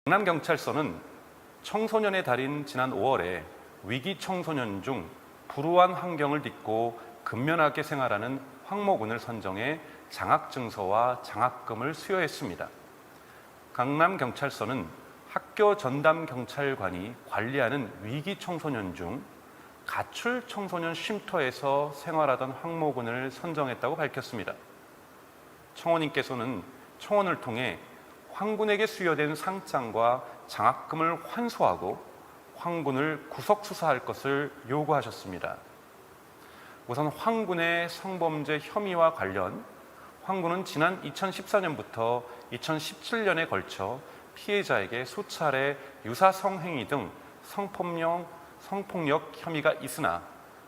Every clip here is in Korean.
강남경찰서는 청소년의 달인 지난 5월에 위기 청소년 중 불우한 환경을 딛고 근면하게 생활하는 황모군을 선정해 장학증서와 장학금을 수여했습니다. 강남경찰서는 학교 전담경찰관이 관리하는 위기 청소년 중 가출 청소년 쉼터에서 생활하던 황모군을 선정했다고 밝혔습니다. 청원인께서는 청원을 통해 황군에게 수여된 상장과 장학금을 환수하고 황군을 구속 수사할 것을 요구하셨습니다. 우선 황군의 성범죄 혐의와 관련 황군은 지난 2014년부터 2017년에 걸쳐 피해자에게 수차례 유사성행위 등 성폭력 혐의가 있으나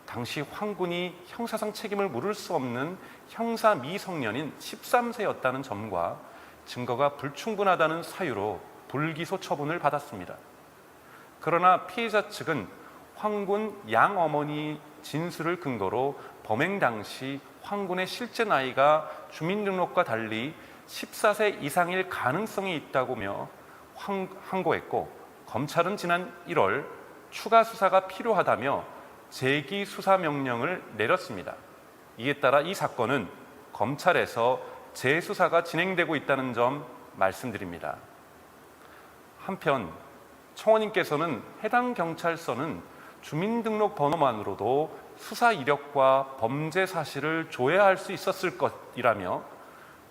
당시 황군이 형사상 책임을 물을 수 없는 형사 미성년인 13세였다는 점과 증거가 불충분하다는 사유로 불기소 처분을 받았습니다. 그러나 피해자 측은 황군 양어머니 진술을 근거로 범행 당시 황군의 실제 나이가 주민등록과 달리 14세 이상일 가능성이 있다고며 항고했고, 검찰은 지난 1월 추가 수사가 필요하다며 재기 수사 명령을 내렸습니다. 이에 따라 이 사건은 검찰에서 재수사가 진행되고 있다는 점 말씀드립니다. 한편 청원인께서는 해당 경찰서는 주민등록 번호만으로도 수사 이력과 범죄 사실을 조회할 수 있었을 것이라며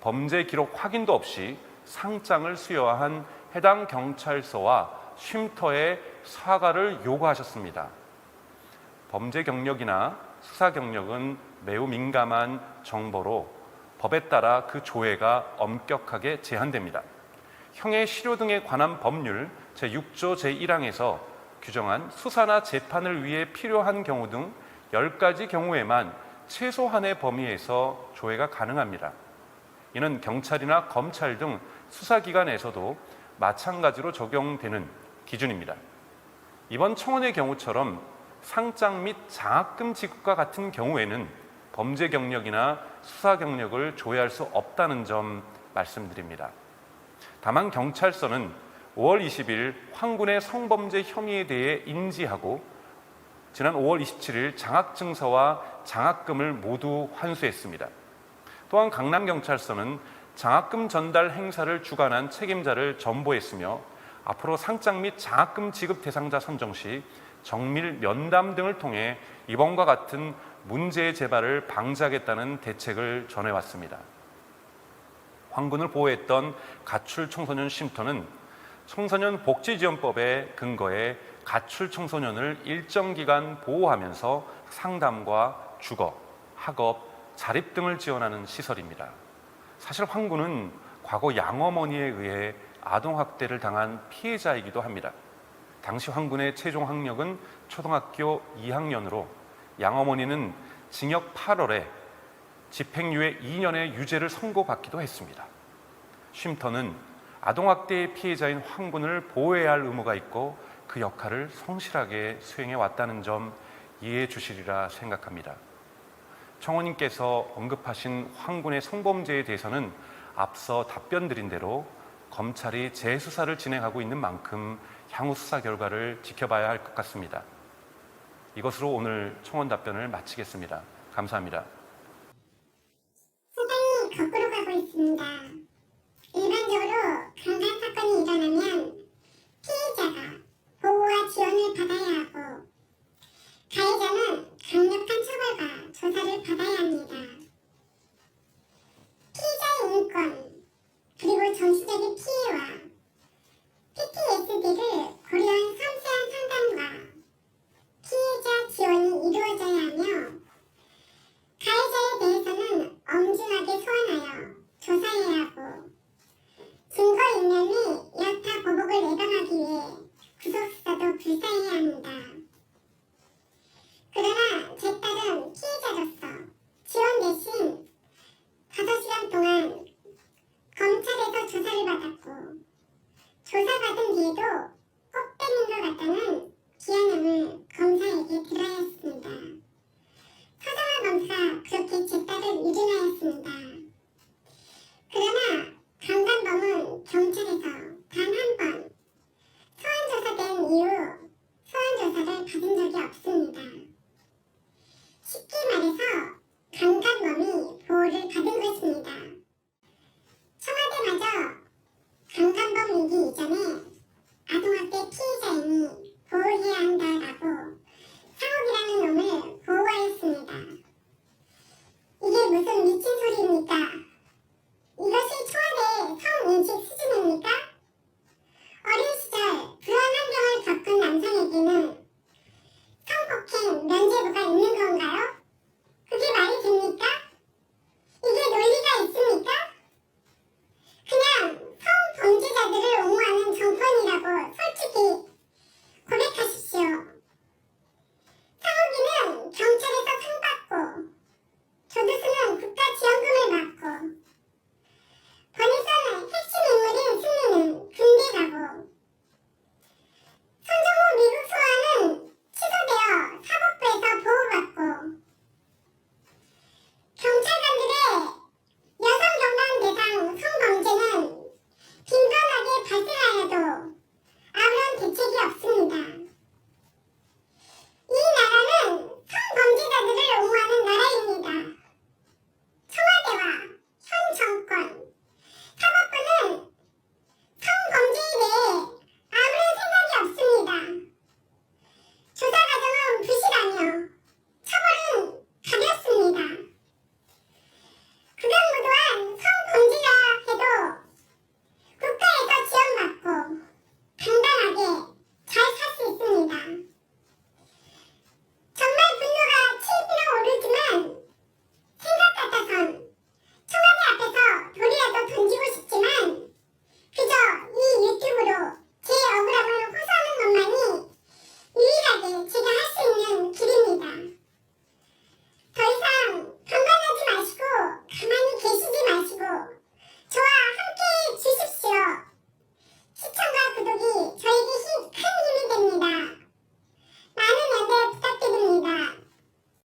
범죄 기록 확인도 없이 상장을 수여한 해당 경찰서와 쉼터에 사과를 요구하셨습니다. 범죄 경력이나 수사 경력은 매우 민감한 정보로 법에 따라 그 조회가 엄격하게 제한됩니다. 형의 실효 등에 관한 법률 제6조 제1항에서 규정한 수사나 재판을 위해 필요한 경우 등 10가지 경우에만 최소한의 범위에서 조회가 가능합니다. 이는 경찰이나 검찰 등 수사기관에서도 마찬가지로 적용되는 기준입니다. 이번 청원의 경우처럼 상장 및 장학금 지급과 같은 경우에는 범죄 경력이나 수사 경력을 조회할 수 없다는 점 말씀드립니다. 다만 경찰서는 5월 20일 황군의 성범죄 혐의에 대해 인지하고 지난 5월 27일 장학증서와 장학금을 모두 환수했습니다. 또한 강남경찰서는 장학금 전달 행사를 주관한 책임자를 전보했으며 앞으로 상장 및 장학금 지급 대상자 선정 시 정밀 면담 등을 통해 이번과 같은 문제의 재발을 방지하겠다는 대책을 전해왔습니다. 황군을 보호했던 가출 청소년 쉼터는 청소년 복지지원법에 근거해 가출 청소년을 일정 기간 보호하면서 상담과 주거, 학업, 자립 등을 지원하는 시설입니다. 사실 황군은 과거 양어머니에 의해 아동학대를 당한 피해자이기도 합니다. 당시 황군의 최종 학력은 초등학교 2학년으로 양어머니는 징역 8월에 집행유예 2년의 유죄를 선고받기도 했습니다. 쉼터는 아동학대의 피해자인 황군을 보호해야 할 의무가 있고 그 역할을 성실하게 수행해 왔다는 점 이해해 주시리라 생각합니다. 청원인께서 언급하신 황군의 성범죄에 대해서는 앞서 답변드린 대로 검찰이 재수사를 진행하고 있는 만큼 향후 수사 결과를 지켜봐야 할 것 같습니다. 이것으로 오늘 청원 답변을 마치겠습니다. 감사합니다. 세상이 거꾸로 가고 있습니다. 일반적으로 강간 사건이 일어나면 피해자가 보호와 지원을 받아야 하고